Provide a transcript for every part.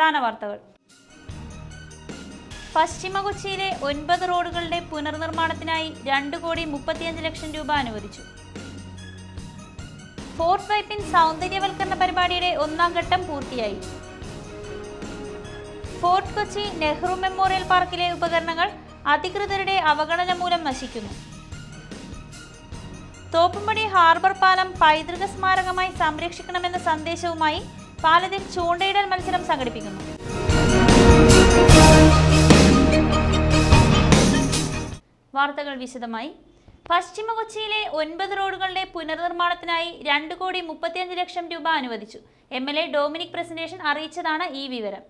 പ്രധാന വാർത്തകൾ. പശ്ചിമ കൊച്ചിയിലെ 9 റോഡുകളുടെ പുനർനിർമ്മാണത്തിനായി 2,35,00,000 രൂപ അനുവദിച്ചു. ഫോർട്ട് വൈപ്പിൻ സൗന്ദര്യവൽക്കരണ പരിപാടിയുടെ 1ാം ഘട്ടം പൂർത്തിയായി. ഫോർട്ട് കൊച്ചി നെഹ്റു മെമ്മോറിയൽ പാർക്കിലെ ഉപകരണങ്ങൾ അധികൃതരുടെ അവഗണന മൂലം നശിക്കുന്നു. തോപ്പുംപടി ഹാർബർ പാലം പൈതൃക സ്മാരകമായി സംരക്ഷിക്കണമെന്ന സന്ദേശവുമായി പാലത്തിൽ ചൂണ്ടയിടൽ മത്സരം സംഘടിപ്പിക്കുന്നു. വാർത്തകൾ വിശദമായി. പശ്ചിമ കൊച്ചിയിലെ 9 റോഡുകളുടെ പുനർനിർമ്മാണത്തിനായി 2,35,00,000 രൂപ അനുവദിച്ചു. MLA ഡൊമിനിക് പ്രസന്റേഷൻ അറിയിച്ചതാണ് ഈ വിവരം.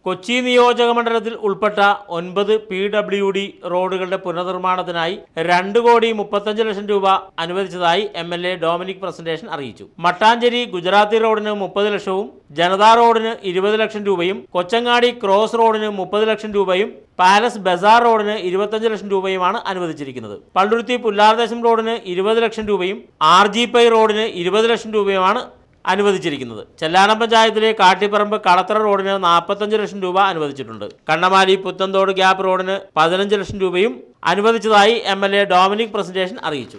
കൊച്ചി നിയോജക മണ്ഡലത്തിൽ ഉൾപ്പെട്ട 9 PWD റോഡുകളുടെ പുനർനിർമ്മാണത്തിനായി 2,35,00,000 രൂപ അനുവദിച്ചതായി MLA ഡൊമിനിക് പ്രസന്റേഷൻ അറിയിച്ചു. മട്ടാഞ്ചേരി ഗുജറാത്തി റോഡിന് 30 ലക്ഷവും ജനതാ റോഡിന് 20 ലക്ഷം രൂപയും കൊച്ചങ്ങാടി ക്രോസ് റോഡിന് 30 ലക്ഷം രൂപയും പാലസ് ബസാർ റോഡിന് 25 ലക്ഷം രൂപയുമാണ് അനുവദിച്ചിരിക്കുന്നത്. പള്ളുരുത്തി പുല്ലാർദേശം റോഡിന് 20 ലക്ഷം രൂപയും RG പൈ റോഡിന് 20 ലക്ഷം രൂപയുമാണ് അനുവദിച്ചിരിക്കുന്നത്. ചെല്ലാനം പഞ്ചായത്തിലെ കാട്ടിപ്പറമ്പ് കളത്തറ റോഡിന് 45 ലക്ഷം രൂപ അനുവദിച്ചിട്ടുണ്ട്. കണ്ണമാലി പുത്തൻതോട് ഗ്യാപ്പ് റോഡിന് 15 ലക്ഷം രൂപയും അനുവദിച്ചതായി MLA ഡൊമിനിക് പ്രസന്റേഷൻ അറിയിച്ചു.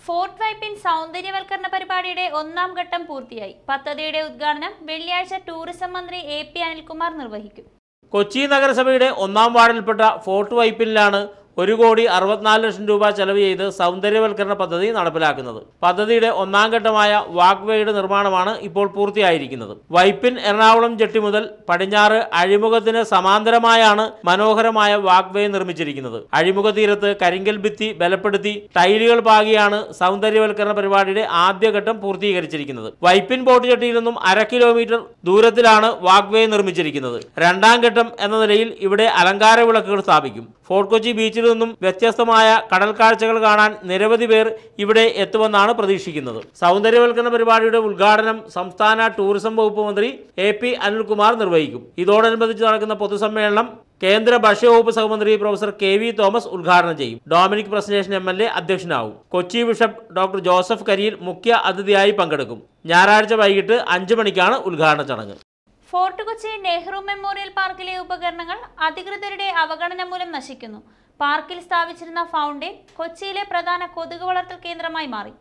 ഫോർട്ട് വൈപ്പിൻ സൗന്ദര്യവൽക്കരണ പരിപാടിയുടെ 1ാം ഘട്ടം പൂർത്തിയായി. പദ്ധതിയുടെ ഉദ്ഘാടനം വെള്ളിയാഴ്ച ടൂറിസം മന്ത്രി AP അനിൽകുമാർ നിർവഹിക്കും. കൊച്ചി നഗരസഭയുടെ 1ാം വാർഡിൽപ്പെട്ട ഫോർട്ട് വൈപ്പിനിലാണ് 1,64,00,000 രൂപ ചെലവ് ചെയ്ത് സൗന്ദര്യവൽക്കരണ പദ്ധതി നടപ്പിലാക്കുന്നത്. പദ്ധതിയുടെ 1ാം ഘട്ടമായ വാക്ക്വേയുടെ നിർമ്മാണമാണ് ഇപ്പോൾ പൂർത്തിയായിരിക്കുന്നത്. വൈപ്പിൻ എറണാകുളം ജെട്ടി മുതൽ പടിഞ്ഞാറ് അഴിമുഖത്തിന് സമാന്തരമായാണ് മനോഹരമായ വാക്ക്വേ നിർമ്മിച്ചിരിക്കുന്നത്. അഴിമുഖ തീരത്ത് കരിങ്കൽ ഭിത്തി ബലപ്പെടുത്തി ടൈലുകൾ പാകിയാണ് സൗന്ദര്യവൽക്കരണ പരിപാടിയുടെ ആദ്യഘട്ടം പൂർത്തീകരിച്ചിരിക്കുന്നത്. വൈപ്പിൻ ബോട്ട് ജെട്ടിയിൽ നിന്നും 1/2 കിലോമീറ്റർ ദൂരത്തിലാണ് വാക്ക്വേ നിർമ്മിച്ചിരിക്കുന്നത്. 2ാം ഘട്ടം എന്ന നിലയിൽ ഇവിടെ അലങ്കാര വിളക്കുകൾ സ്ഥാപിക്കും. ഫോർട്ട് കൊച്ചി ബീച്ചിൽ നിന്നും വ്യത്യസ്തമായ കടൽ കാഴ്ചകൾ കാണാൻ നിരവധി പേർ ഇവിടെ എത്തുമെന്നാണ് പ്രതീക്ഷിക്കുന്നത്. സൗന്ദര്യവൽക്കരണ പരിപാടിയുടെ ഉദ്ഘാടനം സംസ്ഥാന ടൂറിസം വകുപ്പ് മന്ത്രി AP അനിൽകുമാർ നിർവഹിക്കും. ഇതോടനുബന്ധിച്ച് നടക്കുന്ന പൊതുസമ്മേളനം കേന്ദ്ര ഭക്ഷ്യവകുപ്പ് സഹമന്ത്രി പ്രൊഫസർ KV തോമസ് ഉദ്ഘാടനം ചെയ്യും. ഡൊമിനിക് പ്രസന്റേഷൻ MLA അധ്യക്ഷനാവും. Kochi bishop doctor Joseph Kariyil മുഖ്യ അതിഥിയായി പങ്കെടുക്കും. ഞായറാഴ്ച വൈകിട്ട് 5 മണിക്കാണ് ഉദ്ഘാടന ചടങ്ങ്. ഫോർട്ട് കൊച്ചി നെഹ്റു മെമ്മോറിയൽ പാർക്കിലെ ഉപകരണങ്ങൾ അധികൃതരുടെ അവഗണന മൂലം നശിക്കുന്നു. പാർക്കിൽ സ്ഥാപിച്ചിരുന്ന ഫൗണ്ടൈൻ കൊച്ചിയിലെ പ്രധാന കൊതുക് വളർത്തൽ കേന്ദ്രമായി മാറി.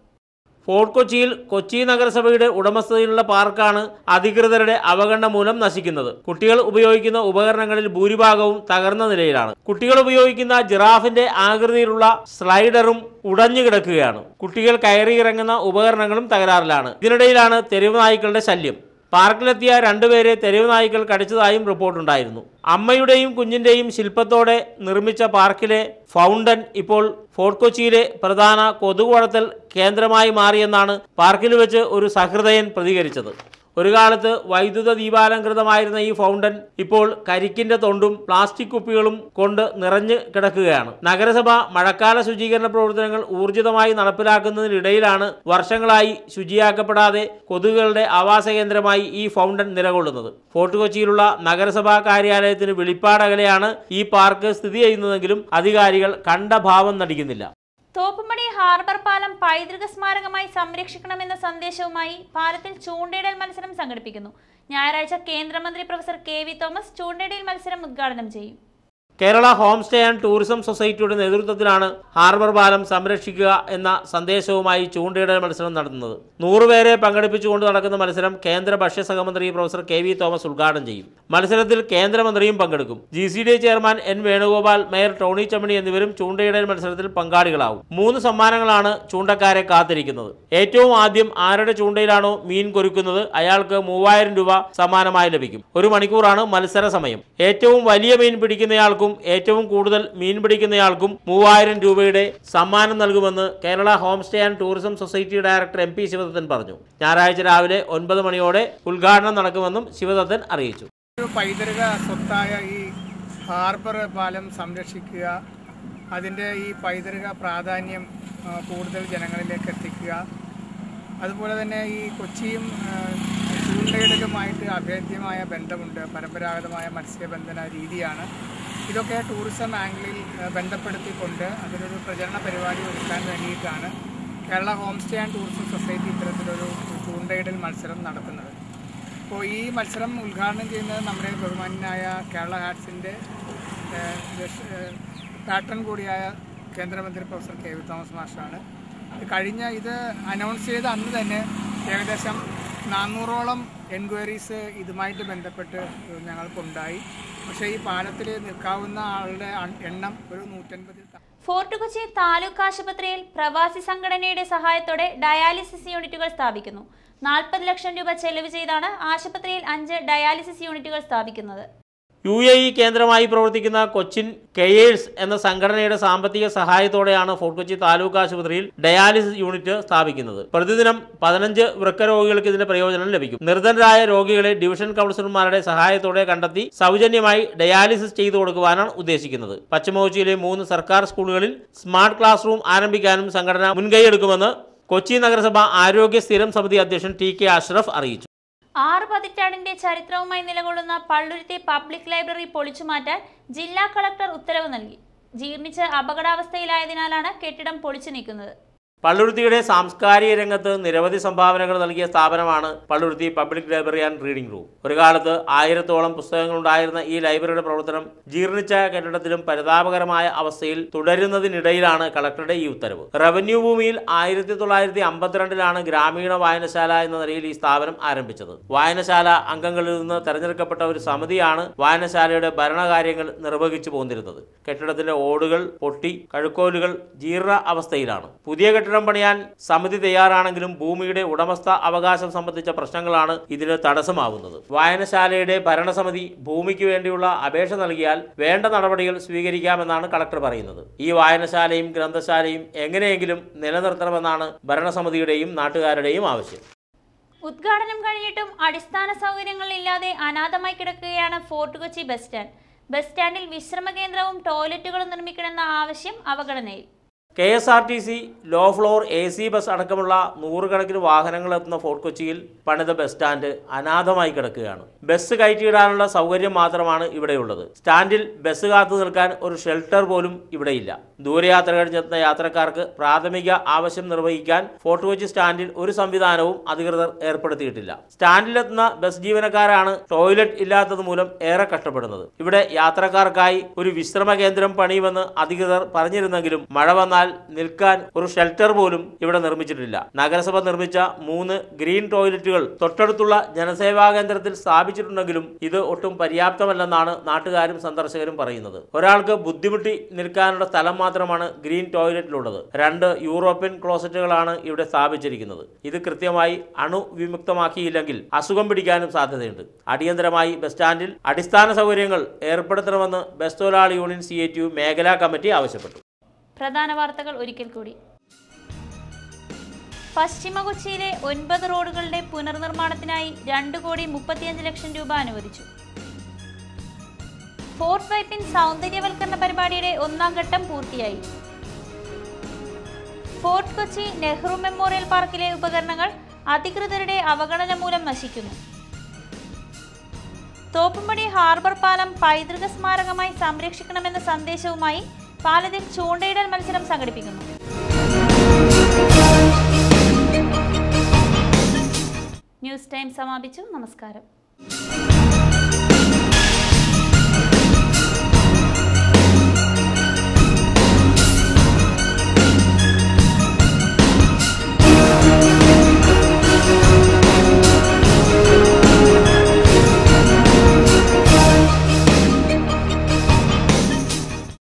ഫോർട്ട് കൊച്ചിയിൽ കൊച്ചി നഗരസഭയുടെ ഉടമസ്ഥതയിലുള്ള പാർക്കാണ് അധികൃതരുടെ അവഗണന മൂലം നശിക്കുന്നത്. കുട്ടികൾ ഉപയോഗിക്കുന്ന ഉപകരണങ്ങളിൽ ഭൂരിഭാഗവും തകർന്ന നിലയിലാണ്. കുട്ടികൾ ഉപയോഗിക്കുന്ന ജിറാഫിന്റെ ആകൃതിയിലുള്ള സ്ലൈഡറും ഉടഞ്ഞു കിടക്കുകയാണ്. കുട്ടികൾ കയറിയിറങ്ങുന്ന ഉപകരണങ്ങളും തകരാറിലാണ്. ഇതിനിടയിലാണ് തെരുവ് നായ്ക്കളുടെ ശല്യം. പാർക്കിലെത്തിയ 2 പേരെ തെരുവ് നായ്ക്കൾ കടിച്ചതായും റിപ്പോർട്ടുണ്ടായിരുന്നു. അമ്മയുടെയും കുഞ്ഞിൻ്റെയും ശില്പത്തോടെ നിർമ്മിച്ച പാർക്കിലെ ഫൗണ്ടൻ ഇപ്പോൾ ഫോർട്ട് കൊച്ചിയിലെ പ്രധാന കൊതുക് വളർത്തൽ കേന്ദ്രമായി മാറിയെന്നാണ് പാർക്കിൽ വെച്ച് ഒരു സഹൃദയൻ പ്രതികരിച്ചത്. ഒരു കാലത്ത് വൈദ്യുത ദീപാലംകൃതമായിരുന്ന ഈ ഫൗണ്ടൻ ഇപ്പോൾ കരിക്കിന്റെ തൊണ്ടും പ്ലാസ്റ്റിക് കുപ്പികളും കൊണ്ട് നിറഞ്ഞു കിടക്കുകയാണ്. നഗരസഭ മഴക്കാല ശുചീകരണ പ്രവർത്തനങ്ങൾ ഊർജിതമായി നടപ്പിലാക്കുന്നതിനിടയിലാണ് വർഷങ്ങളായി ശുചിയാക്കപ്പെടാതെ കൊതുകുകളുടെ ആവാസ കേന്ദ്രമായി ഈ ഫൗണ്ടൻ നിലകൊള്ളുന്നത്. ഫോർട്ട് കൊച്ചിയിലുള്ള നഗരസഭാ കാര്യാലയത്തിന് വെളിപ്പാടകലെയാണ് ഈ പാർക്ക് സ്ഥിതി ചെയ്യുന്നതെങ്കിലും അധികാരികൾ കണ്ട ഭാവം നടിക്കുന്നില്ല. തോപ്പുംപടി ഹാർബർ പാലം പൈതൃക സ്മാരകമായി സംരക്ഷിക്കണമെന്ന സന്ദേശവുമായി പാലത്തിൽ ചൂണ്ടയിടൽ മത്സരം സംഘടിപ്പിക്കുന്നു. ഞായറാഴ്ച കേന്ദ്രമന്ത്രി പ്രൊഫസർ KV തോമസ് ചൂണ്ടയിടൽ മത്സരം ഉദ്ഘാടനം ചെയ്യും. Kerala home stay and tourism സൊസൈറ്റിയുടെ നേതൃത്വത്തിലാണ് ഹാർബർ പാലം സംരക്ഷിക്കുക എന്ന സന്ദേശവുമായി ചൂണ്ടയിടൽ മത്സരം നടത്തുന്നത്. 100 പേരെ പങ്കെടുപ്പിച്ചുകൊണ്ട് നടക്കുന്ന മത്സരം കേന്ദ്ര ഭക്ഷ്യ സഹമന്ത്രി പ്രൊഫസർ KV തോമസ് ഉദ്ഘാടനം ചെയ്യും. മത്സരത്തിൽ കേന്ദ്രമന്ത്രിയും പങ്കെടുക്കും. GCDA chairman N Venugopal, mayor Tony Chammani എന്നിവരും ചൂണ്ടയിടൽ മത്സരത്തിൽ പങ്കാളികളാവും. 3 സമ്മാനങ്ങളാണ് ചൂണ്ടക്കാരെ കാത്തിരിക്കുന്നത്. ഏറ്റവും ആദ്യം ആരുടെ ചൂണ്ടയിലാണോ മീൻ കൊരുക്കുന്നത് അയാൾക്ക് 3000 രൂപ സമ്മാനമായി ലഭിക്കും. 1 മണിക്കൂറാണ് മത്സര സമയം. ഏറ്റവും വലിയ മീൻ പിടിക്കുന്നയാൾക്കും ഏറ്റവും കൂടുതൽ മീൻ പിടിക്കുന്നയാൾക്കും 3000 രൂപയുടെ സമ്മാനം നൽകുമെന്ന് Kerala home stay and tourism society director MP Sivadathan പറഞ്ഞു. ഞായറാഴ്ച രാവിലെ 9 മണിയോടെ ഉദ്ഘാടനം നടക്കുമെന്നും ശിവദത്തൻ അറിയിച്ചു. പൈതൃക സ്വത്തായ ഈ ഹാർബർ പാലം സംരക്ഷിക്കുക, അതിൻ്റെ ഈ പൈതൃക പ്രാധാന്യം കൂടുതൽ ജനങ്ങളിലേക്ക് എത്തിക്കുക, അതുപോലെ തന്നെ ഈ കൊച്ചിയും ചൂണ്ടയിടലുമായിട്ട് അഭേദ്യമായ ബന്ധമുണ്ട്. പരമ്പരാഗതമായ മത്സ്യബന്ധന രീതിയാണ്. ഇതൊക്കെ ടൂറിസം ആംഗിളിൽ ബന്ധപ്പെടുത്തിക്കൊണ്ട് അതിനൊരു പ്രചരണ പരിപാടി ഒരുക്കാൻ വേണ്ടിയിട്ടാണ് Kerala home stay and tourism society ഇത്തരത്തിലൊരു ചൂണ്ടയിടൽ മത്സരം നടത്തുന്നത്. അപ്പോൾ ഈ മത്സരം ഉദ്ഘാടനം ചെയ്യുന്നത് നമ്മുടെ ബഹുമാന്യനായ കേരള ഹാർട്സിൻ്റെ പാട്രൺ കൂടിയായ കേന്ദ്രമന്ത്രി പ്രൊഫസർ കെ വി തോമസ് മാസ്റ്ററാണ്. ഇത് അനൗൺസ് ചെയ്ത അന്ന് തന്നെ ഏകദേശം 400ഓളം എൻക്വയറീസ് ഇതുമായിട്ട് ബന്ധപ്പെട്ട് ഞങ്ങൾക്കുണ്ടായി. പക്ഷേ ഈ പാലത്തിൽ നിൽക്കാവുന്ന ആളുടെ എണ്ണം ഒരു 150. ഫോർട്ട് കൊച്ചി താലൂക്ക് ആശുപത്രിയിൽ പ്രവാസി സംഘടനയുടെ സഹായത്തോടെ ഡയാലിസിസ് യൂണിറ്റുകൾ സ്ഥാപിക്കുന്നു. 40 ലക്ഷം രൂപ ചെലവ് ചെയ്താണ് ആശുപത്രിയിൽ 5 ഡയാലിസിസ് യൂണിറ്റുകൾ സ്ഥാപിക്കുന്നത്. UAE കേന്ദ്രമായി പ്രവർത്തിക്കുന്ന കൊച്ചിൻ കെയേഴ്സ് എന്ന സംഘടനയുടെ സാമ്പത്തിക സഹായത്തോടെയാണ് ഫോർട്ട് കൊച്ചി താലൂക്ക് ആശുപത്രിയിൽ ഡയാലിസിസ് യൂണിറ്റ് സ്ഥാപിക്കുന്നത്. പ്രതിദിനം 15 വൃക്കരോഗികൾക്ക് ഇതിന്റെ പ്രയോജനം ലഭിക്കും. നിർധനരായ രോഗികളെ ഡിവിഷൻ കൗൺസിലർമാരുടെ സഹായത്തോടെ കണ്ടെത്തി സൗജന്യമായി ഡയാലിസിസ് ചെയ്തു കൊടുക്കുവാനാണ് ഉദ്ദേശിക്കുന്നത്. പശ്ചിമ കൊച്ചിയിലെ 3 സർക്കാർ സ്കൂളുകളിൽ സ്മാർട്ട് ക്ലാസ് റൂം ആരംഭിക്കാനും സംഘടന മുൻകൈയെടുക്കുമെന്ന് കൊച്ചി നഗരസഭ ആരോഗ്യ സ്ഥിരം സമിതി അധ്യക്ഷൻ TK അഷ്റഫ് അറിയിച്ചു. 6 പതിറ്റാണ്ടിന്റെ ചരിത്രവുമായി നിലകൊള്ളുന്ന പള്ളുരുത്തി പബ്ലിക് ലൈബ്രറി പൊളിച്ചുമാറ്റാൻ ജില്ലാ കളക്ടർ ഉത്തരവ് നൽകി. ജീർണിച്ച് അപകടാവസ്ഥയിലായതിനാലാണ് കെട്ടിടം പൊളിച്ചു നീക്കുന്നത്. പള്ളുരുത്തിയുടെ സാംസ്കാരിക രംഗത്ത് നിരവധി സംഭാവനകൾ നൽകിയ സ്ഥാപനമാണ് Palluruthy public library and reading room. ഒരു കാലത്ത് 1000ഓളം പുസ്തകങ്ങളുണ്ടായിരുന്ന ഈ ലൈബ്രറിയുടെ പ്രവർത്തനം ജീർണിച്ച കെട്ടിടത്തിലും പരിതാപകരമായ അവസ്ഥയിൽ തുടരുന്നതിനിടയിലാണ് കളക്ടറുടെ ഈ ഉത്തരവ്. റവന്യൂ ഭൂമിയിൽ 1952 ഗ്രാമീണ വായനശാല എന്ന നിലയിൽ ഈ സ്ഥാപനം ആരംഭിച്ചത്. വായനശാല അംഗങ്ങളിൽ നിന്ന് തെരഞ്ഞെടുക്കപ്പെട്ട ഒരു സമിതിയാണ് വായനശാലയുടെ ഭരണകാര്യങ്ങൾ നിർവഹിച്ചു പോന്നിരുന്നത്. കെട്ടിടത്തിന്റെ ഓടുകൾ പൊട്ടി, കഴുക്കോലുകൾ ജീർണ അവസ്ഥയിലാണ്. പുതിയ കെട്ടിടം പണിയാൻ സമിതി തയ്യാറാണെങ്കിലും ഭൂമിയുടെ ഉടമസ്ഥ അവകാശം സംബന്ധിച്ച പ്രശ്നങ്ങളാണ് ഇതിന് തടസ്സമാവുന്നത്. വായനശാലയുടെ ഭരണസമിതി ഭൂമിക്ക് വേണ്ടിയുള്ള അപേക്ഷ നൽകിയാൽ വേണ്ട നടപടികൾ സ്വീകരിക്കാമെന്നാണ് കളക്ടർ പറയുന്നത്. ഈ വായനശാലയും ഗ്രന്ഥശാലയും എങ്ങനെയെങ്കിലും നിലനിർത്തണമെന്നാണ് ഭരണസമിതിയുടെയും നാട്ടുകാരുടെയും ആവശ്യം. ഉദ്ഘാടനം കഴിഞ്ഞിട്ടും അടിസ്ഥാന സൗകര്യങ്ങൾ ഇല്ലാതെ അനാഥമായി കിടക്കുകയാണ് Fort Kochi bus stand. Bus സ്റ്റാൻഡിൽ വിശ്രമ കേന്ദ്രവും ടോയ്ലറ്റുകളും നിർമ്മിക്കണമെന്ന ആവശ്യം അവഗണനയിൽ. KSRTC low floor AC bus അടക്കമുള്ള 100 കണക്കിന് വാഹനങ്ങൾ എത്തുന്ന ഫോർട്ട് കൊച്ചിയിൽ പണിത ബസ് സ്റ്റാൻഡ് അനാഥമായി കിടക്കുകയാണ്. ബസ് കയറ്റിയിടാനുള്ള സൗകര്യം മാത്രമാണ് ഇവിടെയുള്ളത്. സ്റ്റാൻഡിൽ ബസ് കാത്തു നിൽക്കാൻ ഒരു ഷെൽട്ടർ പോലും ഇവിടെയില്ല. ദൂരയാത്ര കഴിഞ്ഞെത്തുന്ന യാത്രക്കാർക്ക് പ്രാഥമിക ആവശ്യം നിർവഹിക്കാൻ ഫോർട്ട് കൊച്ചി സ്റ്റാൻഡിൽ ഒരു സംവിധാനവും അധികൃതർ ഏർപ്പെടുത്തിയിട്ടില്ല. സ്റ്റാൻഡിലെത്തുന്ന ബസ് ജീവനക്കാരാണ് ടോയ്ലറ്റ് ഇല്ലാത്തത് മൂലം ഏറെ കഷ്ടപ്പെടുന്നത്. ഇവിടെ യാത്രക്കാർക്കായി ഒരു വിശ്രമ കേന്ദ്രം പണിയുമെന്ന് അധികൃതർ പറഞ്ഞിരുന്നെങ്കിലും മഴ വന്നാൽ നിൽക്കാൻ ഒരു ഷെൽട്ടർ പോലും ഇവിടെ നിർമ്മിച്ചിട്ടില്ല. നഗരസഭ നിർമ്മിച്ച 3 ഗ്രീൻ ടോയ്ലറ്റുകൾ തൊട്ടടുത്തുള്ള ജനസേവാ കേന്ദ്രത്തിൽ സ്ഥാപിച്ചിട്ടുണ്ടെങ്കിലും ഇത് ഒട്ടും പര്യാപ്തമല്ലെന്നാണ് നാട്ടുകാരും സന്ദർശകരും പറയുന്നത്. ഒരാൾക്ക് ബുദ്ധിമുട്ടി നിൽക്കാനുള്ള സ്ഥലം മാത്രമാണ് ഗ്രീൻ ടോയ്ലറ്റിലുള്ളത്. 2 യൂറോപ്യൻ ക്ലോസറ്റുകളാണ് ഇവിടെ സ്ഥാപിച്ചിരിക്കുന്നത്. ഇത് കൃത്യമായി അണുവിമുക്തമാക്കിയില്ലെങ്കിൽ അസുഖം പിടിക്കാനും സാധ്യതയുണ്ട്. അടിയന്തരമായി ബസ് സ്റ്റാൻഡിൽ അടിസ്ഥാന സൗകര്യങ്ങൾ ഏർപ്പെടുത്തണമെന്ന് ബസ് തൊഴിലാളി യൂണിയൻ CITU മേഖലാ കമ്മിറ്റി ആവശ്യപ്പെട്ടു. പ്രധാന വാർത്തകൾ ഒരിക്കൽ കൂടി. പശ്ചിമ കൊച്ചിയിലെ 9 റോഡുകളുടെ പുനർനിർമ്മാണത്തിനായി 2,35 ലക്ഷം രൂപ അനുവദിച്ചു. ഫോർട്ട് വൈപ്പിൻ സൗന്ദര്യവൽക്കരണ പരിപാടിയുടെ 1ാം ഘട്ടം പൂർത്തിയായി. ഫോർട്ട് കൊച്ചി നെഹ്റു മെമ്മോറിയൽ പാർക്കിലെ ഉപകരണങ്ങൾ അധികൃതരുടെ അവഗണന മൂലം നശിക്കുന്നു. തോപ്പുംപടി ഹാർബർ പാലം പൈതൃക സ്മാരകമായി സംരക്ഷിക്കണമെന്ന സന്ദേശവുമായി പാലത്തിൽ ചൂണ്ടയിടൽ മത്സരം സംഘടിപ്പിക്കുന്നു. ന്യൂസ് ടൈം സമാപിച്ചു. നമസ്കാരം.